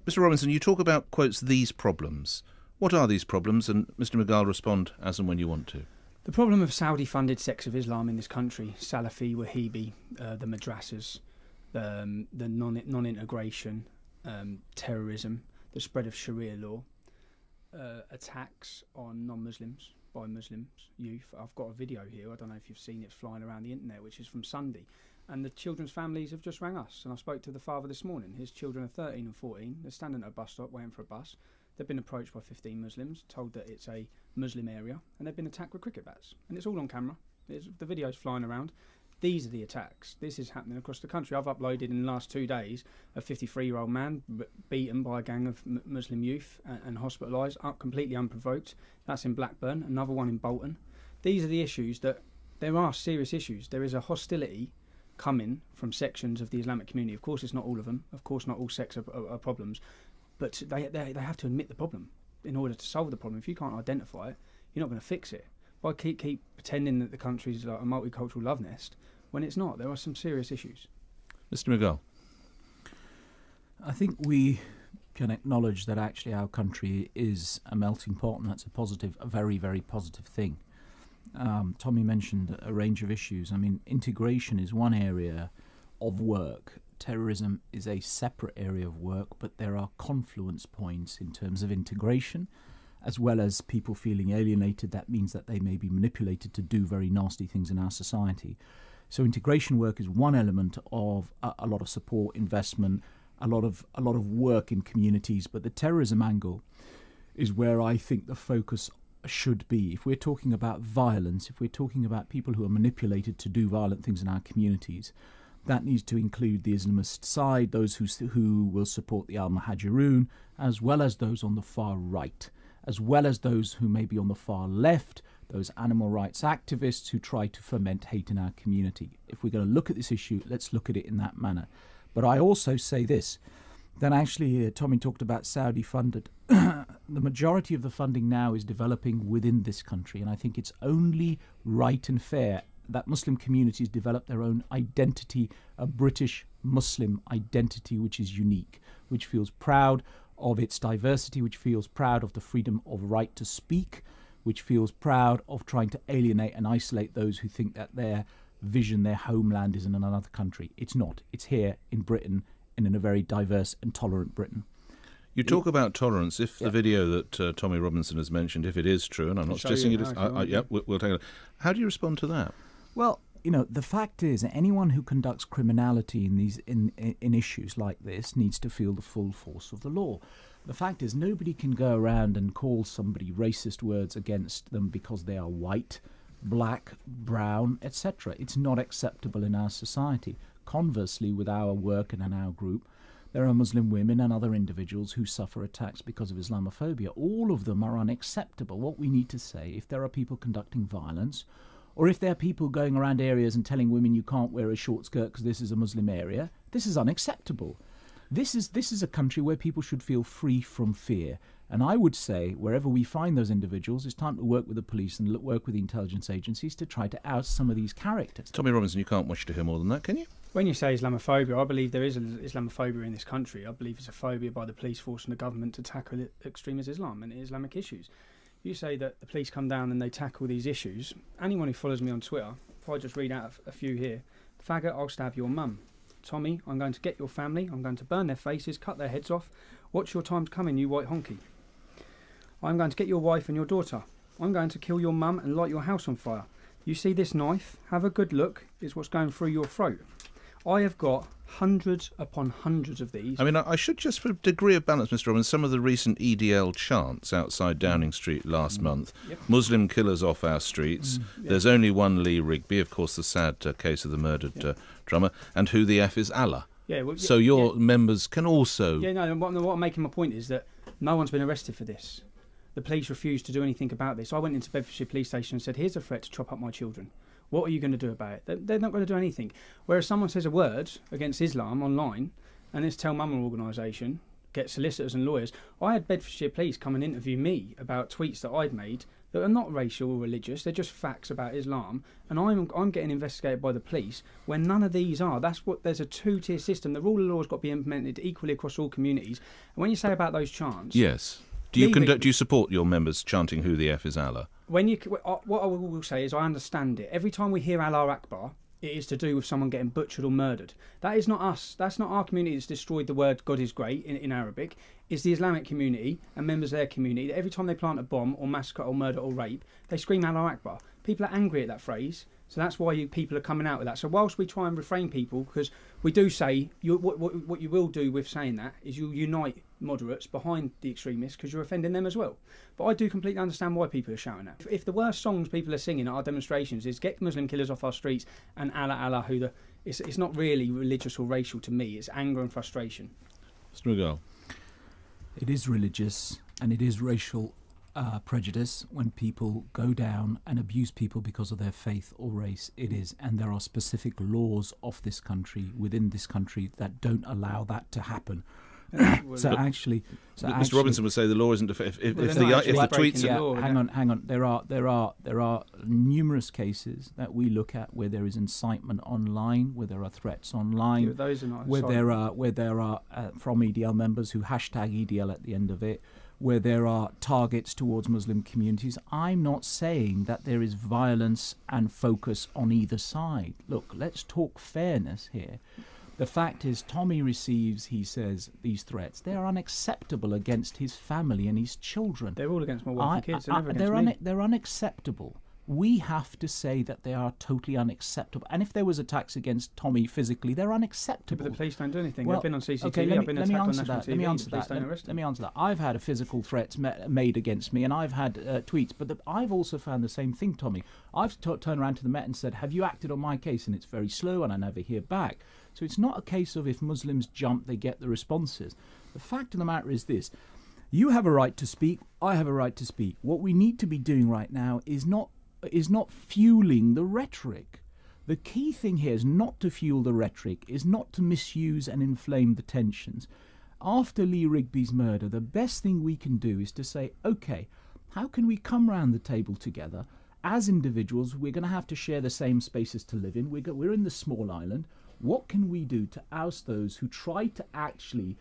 Mr. Robinson, you talk about, quotes, these problems. What are these problems? And Mr. McGill, respond as and when you want to. The problem of Saudi-funded sects of Islam in this country, Salafi, Wahhabi, the madrasas, the non-integration, terrorism, the spread of Sharia law, attacks on non-Muslims by Muslims, youth. I've got a video here, I don't know if you've seen it, flying around the internet, which is from Sunday. And the children's families have just rang us. And I spoke to the father this morning. His children are 13 and 14. They're standing at a bus stop waiting for a bus. They've been approached by 15 Muslims, told that it's a Muslim area, and they've been attacked with cricket bats. And it's all on camera. The video's flying around. These are the attacks. This is happening across the country. I've uploaded in the last 2 days a 53-year-old man beaten by a gang of Muslim youth and hospitalised, completely unprovoked. That's in Blackburn. Another one in Bolton. These are the issues that there are serious issues. There is a hostility coming from sections of the Islamic community. Of course, it's not all of them. Of course, not all sects are problems. But they have to admit the problem in order to solve the problem. If you can't identify it, you're not going to fix it. By keep pretending that the country's like a multicultural love nest, when it's not. There are some serious issues. Mr. McGill. I think we can acknowledge that actually our country is a melting pot, and that's a very, very positive thing. Tommy mentioned a range of issues. I mean, integration is one area of work. Terrorism is a separate area of work, but there are confluence points in terms of integration, as well as people feeling alienated. That means that they may be manipulated to do very nasty things in our society. So integration work is one element of a lot of support, investment, a lot of work in communities. But the terrorism angle is where I think the focus should be. If we're talking about violence, if we're talking about people who are manipulated to do violent things in our communities, that needs to include the Islamist side, those who will support the Al-Muhajirun, as well as those on the far right, as well as those who may be on the far left, those animal rights activists who try to foment hate in our community. If we're going to look at this issue, let's look at it in that manner. But I also say this, that actually Tommy talked about Saudi-funded. The majority of the funding now is developing within this country, and I think it's only right and fair that Muslim communities develop their own identity, a British Muslim identity which is unique, which feels proud of its diversity, which feels proud of the freedom of right to speak, which feels proud of trying to alienate and isolate those who think that their vision, their homeland is in another country. It's not. It's here in Britain, and in a very diverse and tolerant Britain. You talk about tolerance. If the video that Tommy Robinson has mentioned, if it is true, and I'm not suggesting it is, we'll take it. How do you respond to that? Well, you know, the fact is that anyone who conducts criminality in issues like this needs to feel the full force of the law. The fact is nobody can go around and call somebody racist words against them because they are white, black, brown, etc. It's not acceptable in our society. Conversely, with our work and in our group, there are Muslim women and other individuals who suffer attacks because of Islamophobia. All of them are unacceptable. What we need to say, if there are people conducting violence, or if there are people going around areas and telling women you can't wear a short skirt because this is a Muslim area, this is unacceptable. This is a country where people should feel free from fear. And I would say, wherever we find those individuals, it's time to work with the police and work with the intelligence agencies to try to oust some of these characters. Tommy Robinson, you can't wish to hear more than that, can you? When you say Islamophobia, I believe there is Islamophobia in this country. I believe it's a phobia by the police force and the government to tackle extremist Islam and Islamic issues. You say that the police come down and they tackle these issues. Anyone who follows me on Twitter, if I just read out a few here, faggot, I'll stab your mum. Tommy, I'm going to get your family, I'm going to burn their faces, cut their heads off. Watch your time's coming, you white honky. I'm going to get your wife and your daughter. I'm going to kill your mum and light your house on fire. You see this knife? Have a good look. It's what's going through your throat. I have got hundreds upon hundreds of these. I mean, I should just, for a degree of balance, Mr. Robbins, some of the recent EDL chants outside Downing Street last month. Yep. Muslim killers off our streets. Yep. There's only one Lee Rigby, of course, the sad case of the murdered drummer. And who the F is Allah. Yeah, well, so your members can also... Yeah, no, what I'm making my point is that no one's been arrested for this. The police refused to do anything about this. I went into Bedfordshire Police Station and said, here's a threat to chop up my children. What are you going to do about it? They're not going to do anything. Whereas someone says a word against Islam online, and it's Tell Mama organisation, get solicitors and lawyers. I had Bedfordshire Police come and interview me about tweets that I'd made that are not racial or religious. They're just facts about Islam, and I'm getting investigated by the police when none of these are. There's a two-tier system. The rule of law has got to be implemented equally across all communities. And when you say about those chants, yes, do you support your members chanting "Who the F is Allah"? What I will say is I understand it. Every time we hear Allah Akbar, it is to do with someone getting butchered or murdered. That is not us. That's not our community that's destroyed the word God is great in Arabic. It's the Islamic community and members of their community that every time they plant a bomb or massacre or murder or rape, they scream Allah Akbar. People are angry at that phrase, so that's why people are coming out with that. So whilst we try and refrain people, because we do say, what you will do with saying that is you'll unite moderates behind the extremists because you're offending them as well. But I do completely understand why people are shouting that. If the worst songs people are singing at our demonstrations is "Get Muslim killers off our streets" and "Allah Allah," it's not really religious or racial to me. It's anger and frustration. Mr. McGill. It is religious and it is racial prejudice when people go down and abuse people because of their faith or race. It is, and there are specific laws of this country, within this country, that don't allow that to happen. Mr. Robinson would say the law isn't if the tweets. Yeah, hang on. There are numerous cases that we look at where there is incitement online, where there are threats online, where there are from EDL members who hashtag EDL at the end of it, where there are targets towards Muslim communities. I'm not saying that there is violence and focus on either side. Look, let's talk fairness here. The fact is, Tommy receives, he says, these threats. They are unacceptable against his family and his children. They're all against my wife and kids. They're never against me. They're unacceptable. We have to say that they are totally unacceptable. And if there was attacks against Tommy physically, they're unacceptable. But the police don't do anything. I've been on CCTV. Okay, I've been attacked on national TV. Let me answer that. I've had physical threats made against me, and I've had tweets. But I've also found the same thing, Tommy. I've turned around to the Met and said, "Have you acted on my case?" And it's very slow, and I never hear back. So it's not a case of if Muslims jump, they get the responses. The fact of the matter is this. You have a right to speak. I have a right to speak. What we need to be doing right now is not fueling the rhetoric. The key thing here is not to fuel the rhetoric, is not to misuse and inflame the tensions. After Lee Rigby's murder, the best thing we can do is to say, okay, how can we come round the table together? As individuals, we're going to have to share the same spaces to live in. We're in the small island. What can we do to oust those who try to actually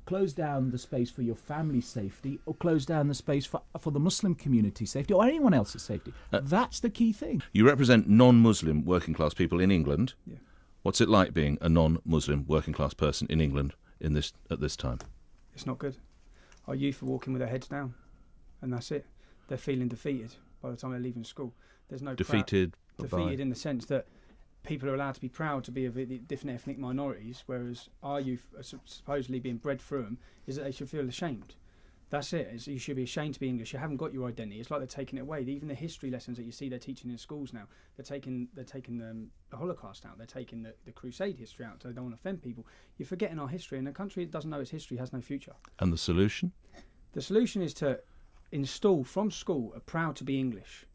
close down the space for your family's safety, or close down the space for the Muslim community's safety, or anyone else's safety? That's the key thing. You represent non-Muslim working class people in England. Yeah. What's it like being a non-Muslim working class person in England at this time? It's not good. Our youth are walking with their heads down, and that's it. They're feeling defeated by the time they're leaving school. There's no defeated in the sense that people are allowed to be proud to be of different ethnic minorities, whereas our youth are supposedly being bred through them is that they should feel ashamed. That's it. You should be ashamed to be English. You haven't got your identity. It's like they're taking it away. Even the history lessons that you see they're teaching in schools now, they're taking the Holocaust out. They're taking the Crusade history out, so they don't want to offend people. You're forgetting our history, and a country that doesn't know its history has no future. And the solution? The solution is to install from school a proud to be English.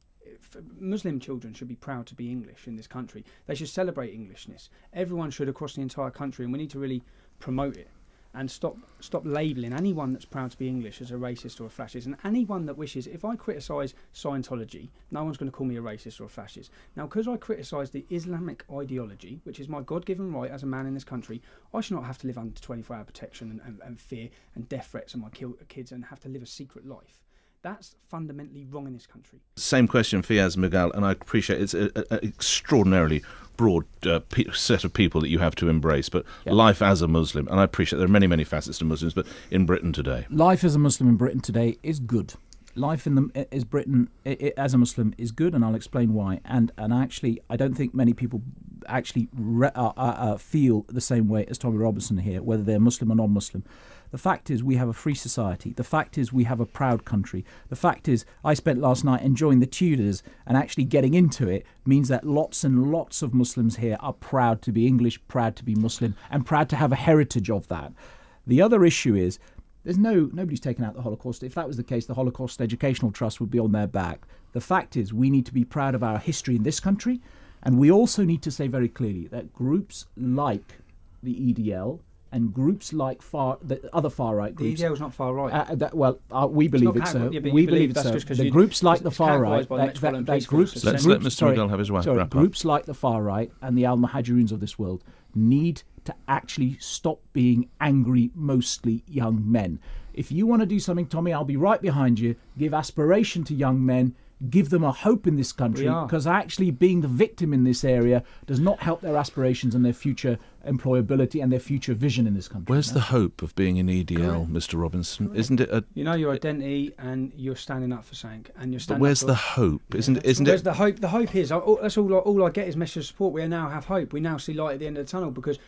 Muslim children should be proud to be English in this country. They should celebrate Englishness. Everyone should across the entire country, and we need to really promote it and stop labelling anyone that's proud to be English as a racist or a fascist. And anyone that wishes, if I criticise Scientology, no one's going to call me a racist or a fascist. Now, because I criticise the Islamic ideology, which is my God-given right as a man in this country, I should not have to live under 24-hour protection and fear and death threats on my kids and have to live a secret life. That's fundamentally wrong in this country. Same question, Fiaz Mughal, and I appreciate it's an extraordinarily broad set of people that you have to embrace, but life as a Muslim, and I appreciate there are many, many facets to Muslims, but in Britain today. Life as a Muslim in Britain today is good. Life in Britain as a Muslim is good, and I'll explain why. And actually, I don't think many people actually feel the same way as Tommy Robinson here, whether they're Muslim or non-Muslim. The fact is we have a free society. The fact is we have a proud country. The fact is I spent last night enjoying the Tudors, and actually getting into it means that lots and lots of Muslims here are proud to be English, proud to be Muslim, and proud to have a heritage of that. The other issue is nobody's taken out the Holocaust. If that was the case, the Holocaust Educational Trust would be on their back. The fact is we need to be proud of our history in this country, and we also need to say very clearly that groups like the EDL and groups like the other far-right groups. The EDL is not far-right. We believe it so. We believe it so. The groups like the far-right, Let's let Mr. McGill have his wrap up. Groups like the far-right and the al-Muhajiroons of this world need to actually stop being angry, mostly young men. If you want to do something, Tommy, I'll be right behind you. Give aspiration to young men. Give them a hope in this country, because actually being the victim in this area does not help their aspirations and their future employability and their future vision in this country. Where's the hope of being in EDL, Mr. Robinson? Isn't it you know your identity and you're standing up for something, and you're standing. But where's the hope? Isn't it? Where's the hope? The hope is that's all I get is message of support. We now have hope. We now see light at the end of the tunnel because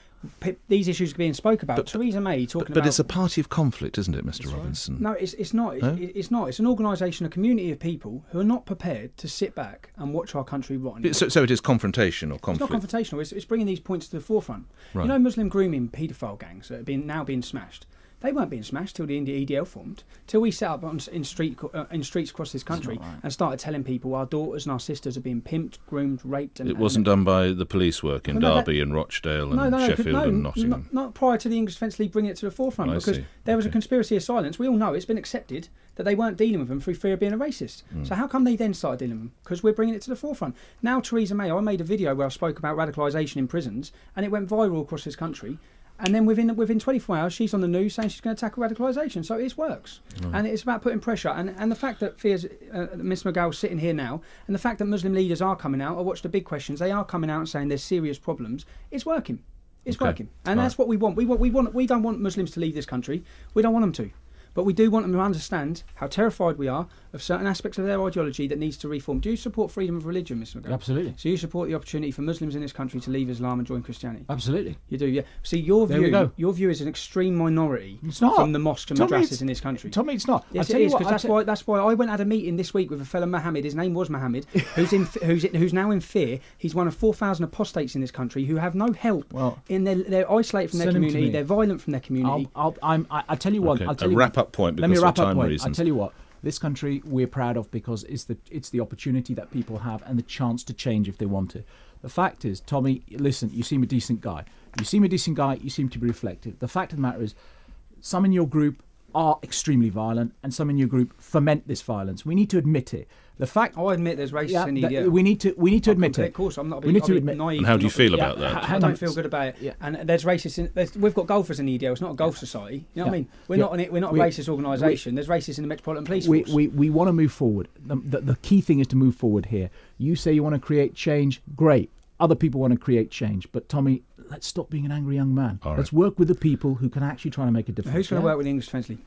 these issues are being spoke about. Theresa May talking about. But it's a party of conflict, isn't it, Mr. Robinson? Right. No, it's not. No? It's not. It's an organisation, a community of people who are not prepared to sit back and watch our country rot. So it is confrontation or conflict? It's not confrontational. It's bringing these points to the forefront. Right. You know, Muslim grooming paedophile gangs that are now being smashed. They weren't being smashed till the EDL formed, till we set up in streets across this country and started telling people our daughters and our sisters are being pimped, groomed, raped. And, it wasn't done by the police work in Derby and Rochdale and Sheffield and Nottingham. Not prior to the English Defence League bringing it to the forefront, because there was a conspiracy of silence. We all know it's been accepted that they weren't dealing with them through fear of being a racist. So how come they then started dealing with them? Because we're bringing it to the forefront. Now Theresa May, I made a video where I spoke about radicalisation in prisons, and it went viral across this country. And then within 24 hours, she's on the news saying she's going to tackle radicalisation. So it works. And it's about putting pressure. And the fact that Miss McGill's sitting here now, and the fact that Muslim leaders are coming out, I watched the big questions, they are coming out and saying there's serious problems, it's working. It's working. And that's what we want. We don't want Muslims to leave this country. We don't want them to. But we do want them to understand how terrified we are of certain aspects of their ideology that needs to reform. Do you support freedom of religion, Mr. McGill? Absolutely. So you support the opportunity for Muslims in this country to leave Islam and join Christianity? Absolutely. You do, yeah. See, your view is an extreme minority from the mosques and madrasas in this country. Tommy, it's not. Yes, it is, because that's why I went and had a meeting this week with a fellow Mohammed. His name was Mohammed, who's now in fear. He's one of 4,000 apostates in this country who have no help. They're isolated from their community. They're violent from their community. I tell you what. A wrap-up point because of time reasons. I tell you what. This country we're proud of because it's the opportunity that people have and the chance to change if they want to. The fact is, Tommy, listen, you seem a decent guy. You seem to be reflective. The fact of the matter is, some in your group are extremely violent and some in your group foment this violence. We need to admit it. The fact I admit there's racists in EDL. We need to admit it. Of course, I'm not being naive. And how do you feel about that? I don't feel good about it. Yeah. And there's racists we've got golfers in EDL. It's not a golf society. You know what I mean? We're not a racist organisation. There's racists in the Metropolitan Police Force. We want to move forward. The key thing is to move forward here. You say you want to create change. Great. Other people want to create change. But Tommy, let's stop being an angry young man. Let's work with the people who can actually try to make a difference. Who's going to work with the English Defence League?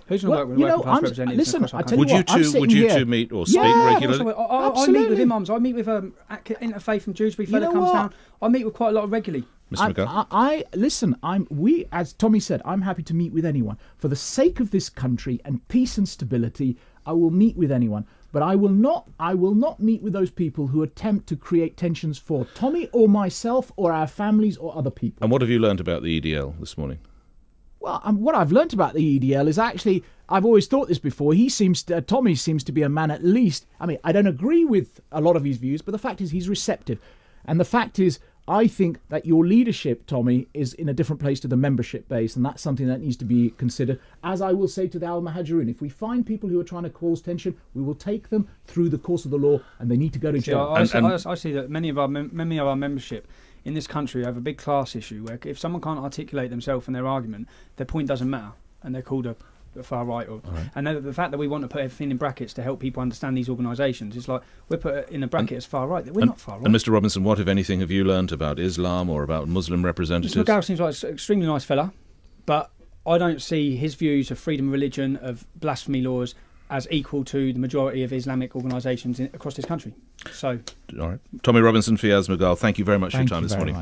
Who's going to work with working class representatives? Listen, I tell you what, would you two meet or speak regularly? I meet with imams. I meet with Interfaith from Dewsbury. Fella comes down. I meet with quite a lot regularly. Mr. McGill? As Tommy said, I'm happy to meet with anyone for the sake of this country and peace and stability. I will meet with anyone, but I will not meet with those people who attempt to create tensions for Tommy or myself or our families or other people. And what have you learned about the EDL this morning? Well, what I've learnt about the EDL is actually, I've always thought this before, Tommy seems to be a man at least, I mean, I don't agree with a lot of his views, but the fact is he's receptive. And the fact is, I think that your leadership, Tommy, is in a different place to the membership base, and that's something that needs to be considered. As I will say to the Al-Muhajiroon, if we find people who are trying to cause tension, we will take them through the course of the law, and they need to go to jail. I see that many of our membership in this country have a big class issue where if someone can't articulate themselves and their argument, their point doesn't matter, and they're called a far right. And the fact that we want to put everything in brackets to help people understand these organisations, it's like we're put in a bracket as far right. We're not far right. And Mr. Robinson, what, if anything, have you learnt about Islam or about Muslim representatives? Mr. McGill seems like an extremely nice fella, but I don't see his views of freedom of religion, of blasphemy laws, as equal to the majority of Islamic organisations across this country. So, all right, Tommy Robinson, Fiaz McGill, thank you very much for your time this morning.